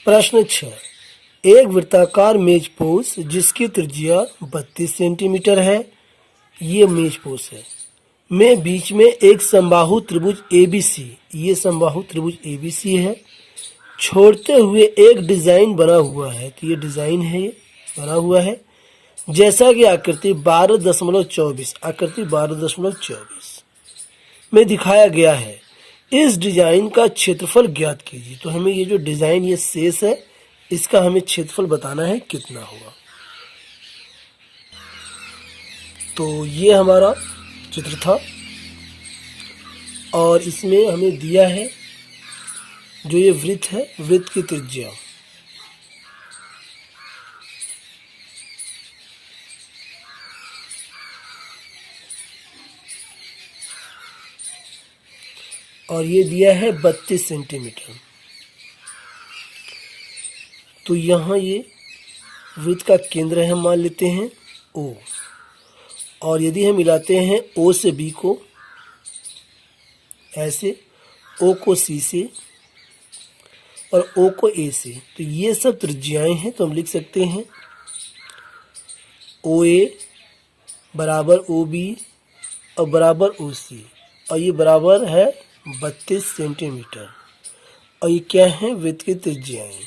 प्रश्न 6। एक वृत्ताकार मेजपोश जिसकी त्रिज्या 32 सेंटीमीटर है, ये मेजपोश है, में बीच में एक समबाहु त्रिभुज एबीसी, ये समबाहु त्रिभुज एबीसी है, छोड़ते हुए एक डिजाइन बना हुआ है। तो ये डिजाइन है, ये बना हुआ है, जैसा कि आकृति 12.24 आकृति 12.24 में दिखाया गया है। इस डिजाइन का क्षेत्रफल ज्ञात कीजिए। तो हमें ये जो डिजाइन ये शेष है, इसका हमें क्षेत्रफल बताना है कितना होगा। तो ये हमारा चित्र था और इसमें हमें दिया है जो ये वृत्त है, वृत्त की त्रिज्या, और ये दिया है 32 सेंटीमीटर। तो यहाँ ये वृत्त का केंद्र है, मान लेते हैं O, और यदि हम मिलाते हैं O से B को, ऐसे O को C से और O को A से, तो ये सब त्रिज्याएं हैं। तो हम लिख सकते हैं OA बराबर OB और बराबर OC, और ये बराबर है 32 सेंटीमीटर, और ये क्या है, वृत्त की त्रिज्याएं,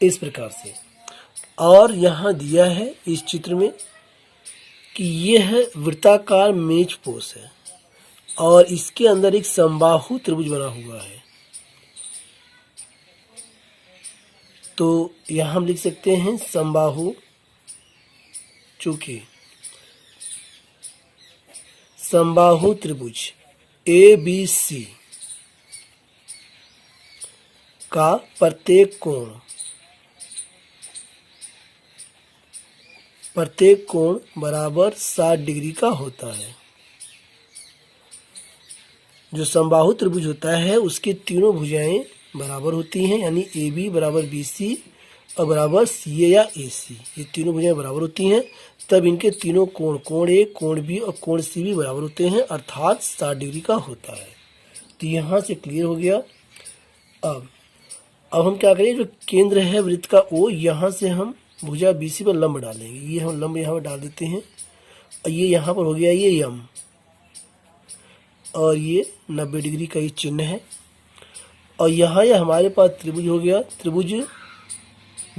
इस प्रकार से। और यहाँ दिया है इस चित्र में कि यह है वृत्ताकार मेजपोश है और इसके अंदर एक समबाहु त्रिभुज बना हुआ है। तो यहाँ हम लिख सकते हैं समबाहु, चूंकि समबाहु त्रिभुज ABC का प्रत्येक कोण बराबर 60 डिग्री का होता है। जो समबाहु त्रिभुज होता है उसकी तीनों भुजाएं बराबर होती हैं, यानी AB बराबर BC और बराबर CA या AC, ये तीनों भुजाएं बराबर होती हैं। तब इनके तीनों कोण, कोण A, कोण B और कोण C भी बराबर होते हैं, अर्थात 60 डिग्री का होता है। तो यहाँ से क्लियर हो गया। अब हम क्या करें, जो केंद्र है वृत्त का O, यहाँ से हम भुजा BC पर लंब डालेंगे। ये हम लंब यहाँ पर डाल देते हैं, और ये यहाँ पर हो गया ये M, और ये 90 डिग्री का ये चिन्ह है। और यहाँ ये हमारे पास त्रिभुज हो गया, त्रिभुज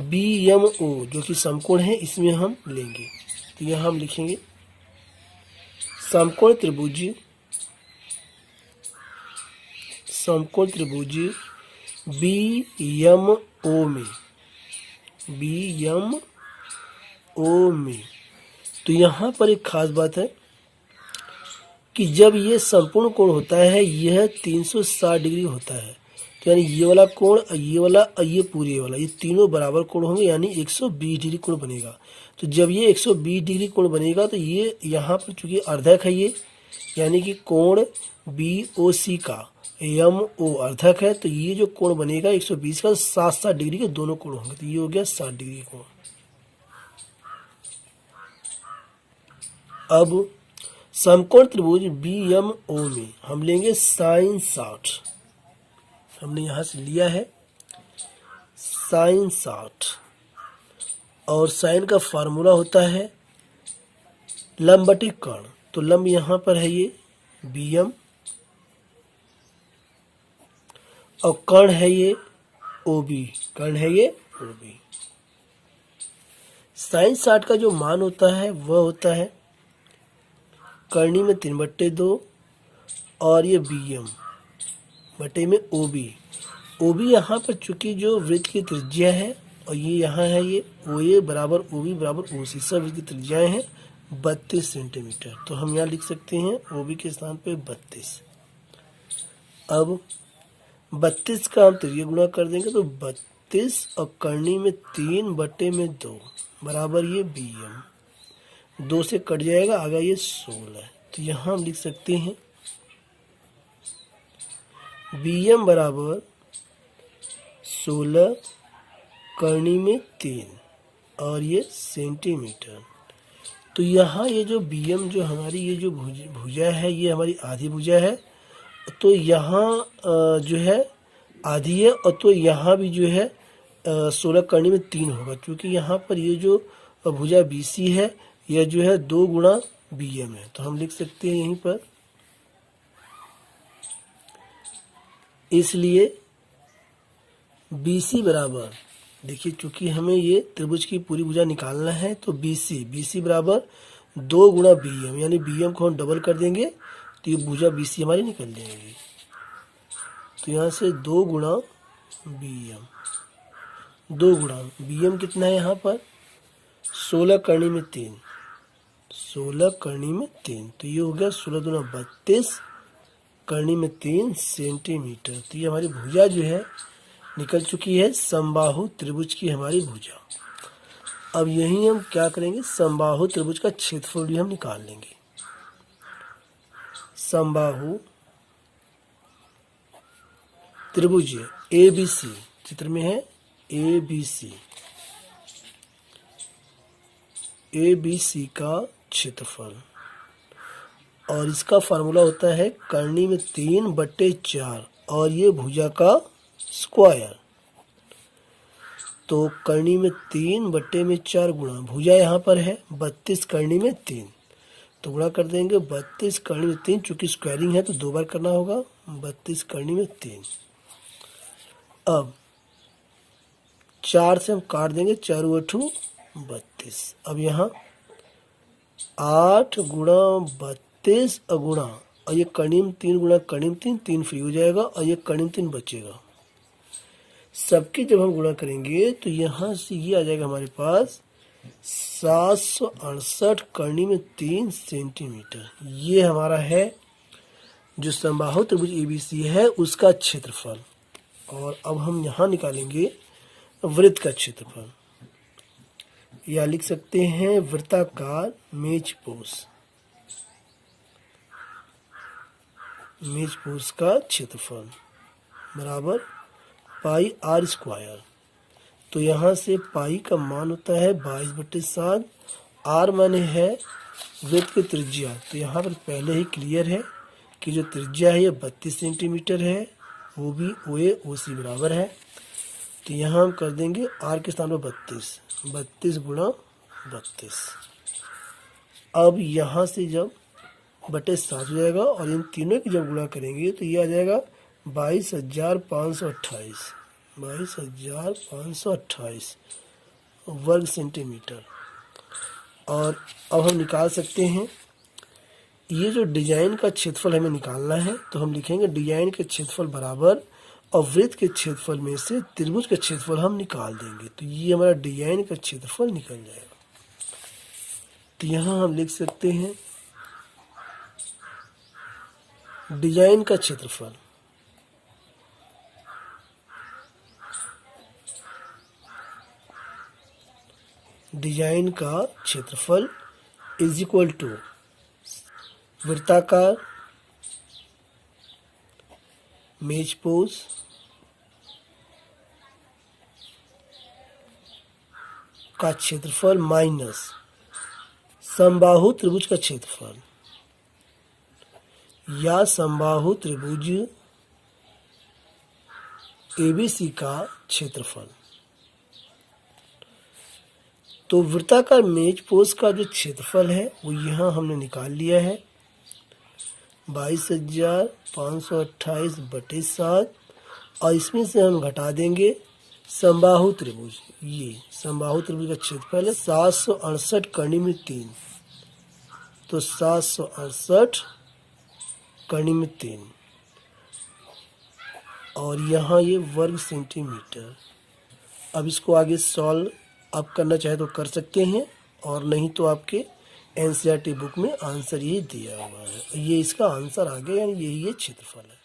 BMO जो कि समकोण है, इसमें हम लेंगे। तो यहाँ हम लिखेंगे समकोण त्रिभुज BMO में। तो यहाँ पर एक खास बात है कि जब ये संपूर्ण कोण होता है, यह 360 डिग्री होता है। तो यानी ये वाला कोण, ये वाला और ये पूरे वाला, ये तीनों बराबर कोण होंगे, यानी 120 डिग्री कोण बनेगा। तो जब ये 120 डिग्री कोण बनेगा तो ये यहाँ पर चूंकि अर्धक है ये, यानी कि कोण BOC का MO अर्धक है, तो ये जो कोण बनेगा 120 का 60 डिग्री के दोनों कोण होंगे। तो ये हो गया 60 डिग्री कोण। अब समकोण त्रिभुज BMO में हम लेंगे sin 60, हमने यहाँ से लिया है sin 60, और साइन का फार्मूला होता है लंब बटे कर्ण। तो लंब यहाँ पर है ये BM, और कर्ण है ये OB, कर्ण है ये OB। sin 60 का जो मान होता है वह होता है कर्णी में 3/2 और ये BM बटे में OB यहाँ पर चूंकि जो वृत्त की त्रिज्या है, और ये यहाँ है ये OA बराबर OB बराबर OC, सब वृत्त की त्रिज्याएं हैं 32 सेंटीमीटर। तो हम यहाँ लिख सकते हैं OB के स्थान पे 32। अब 32 का हम त्रिज्या गुणा कर देंगे तो 32 और कर्णी में 3/2 बराबर ये BM, 2 से कट जाएगा, आगे ये 16। तो यहाँ हम लिख सकते हैं BM बराबर 16 कर्णी में 3 और ये सेंटीमीटर। तो यहाँ ये जो BM जो हमारी ये जो भुजा है, ये हमारी आधी भुजा है। तो यहाँ जो है आधी है, और तो यहाँ भी जो है 16 करनी में 3 होगा, क्योंकि यहाँ पर ये जो भुजा BC है यह जो है 2 गुणा BM है। तो हम लिख सकते हैं यहीं पर, इसलिए BC बराबर, देखिए चूंकि हमें ये त्रिभुज की पूरी भुजा निकालना है, तो BC बराबर 2 गुणा BM, यानी BM को हम डबल कर देंगे तो ये भुजा BC हमारी निकल जाएगी। तो यहाँ से 2 गुणा BM, 2 गुणा BM कितना है यहाँ पर 16 करनी में 3, 16 करनी में 3, तो ये हो गया 16 दूना 32 करनी में 3 सेंटीमीटर। तो ये हमारी भुजा जो है निकल चुकी है, समबाहु त्रिभुज की हमारी भुजा। अब यही हम क्या करेंगे, समबाहु त्रिभुज का क्षेत्रफल भी हम निकाल लेंगे। समबाहु त्रिभुज ABC, चित्र में है ABC का क्षेत्रफल, और इसका फार्मूला होता है करनी में 3/4 और ये भुजा का स्क्वायर। तो करनी में 3/4 गुणा, भुजा यहाँ पर है 32 करनी में 3, तो गुणा कर देंगे 32 करनी में 3, चूंकि स्क्वायरिंग है तो 2 बार करना होगा, 32 करनी में 3। अब 4 से हम काट देंगे, 4 8 32। अब यहाँ 8 गुणा 32 गुणा, और ये करनी में 3 गुणा करनी में 3, 3 फ्री हो जाएगा, और ये करनी में 3 बचेगा। सबके जब हम गुणा करेंगे तो यहाँ से ये आ जाएगा हमारे पास 768 करनी में 3 सेंटीमीटर। ये हमारा है जो समबाहु त्रिभुज ABC है उसका क्षेत्रफल। और अब हम यहाँ निकालेंगे वृत्त का क्षेत्रफल, या लिख सकते हैं वृत्ताकार मेजपोश का क्षेत्रफल बराबर πr²। तो यहाँ से पाई का मान होता है 22/7, r माने है वृत्त की त्रिज्या। तो यहाँ पर पहले ही क्लियर है कि जो त्रिज्या है ये 32 सेंटीमीटर है, वो भी OA OC बराबर है। तो यहाँ हम कर देंगे r के स्थान पर 32 गुणा 32। अब यहाँ से जब 7 हो जाएगा और इन तीनों की जब गुणा करेंगे तो ये आ जाएगा 22,528 वर्ग सेंटीमीटर। और अब हम निकाल सकते हैं ये जो डिजाइन का क्षेत्रफल हमें निकालना है, तो हम लिखेंगे डिजाइन के क्षेत्रफल बराबर और वृत्त के क्षेत्रफल में से त्रिभुज का क्षेत्रफल हम निकाल देंगे, तो ये हमारा डिजाइन का क्षेत्रफल निकल जाएगा। तो यहाँ हम लिख सकते हैं डिजाइन का क्षेत्रफल इज इक्वल टू वृत्ताकार मेजपोश का क्षेत्रफल माइनस समबाहु त्रिभुज का क्षेत्रफल, या समबाहु त्रिभुज ABC का क्षेत्रफल। तो वृत्ताकार मेजपोश का जो क्षेत्रफल है वो यहाँ हमने निकाल लिया है 22,528/7, और इसमें से हम घटा देंगे समबाहु त्रिभुज। ये समबाहु त्रिभुज का क्षेत्रफल है 768 करनी में 3, तो 768 करनी में 3, और यहाँ ये वर्ग सेंटीमीटर। अब इसको आगे सॉल्व आप करना चाहे तो कर सकते हैं, और नहीं तो आपके NCERT बुक में आंसर ये दिया हुआ है, ये इसका आंसर आ गया, यानी यही ये क्षेत्रफल है।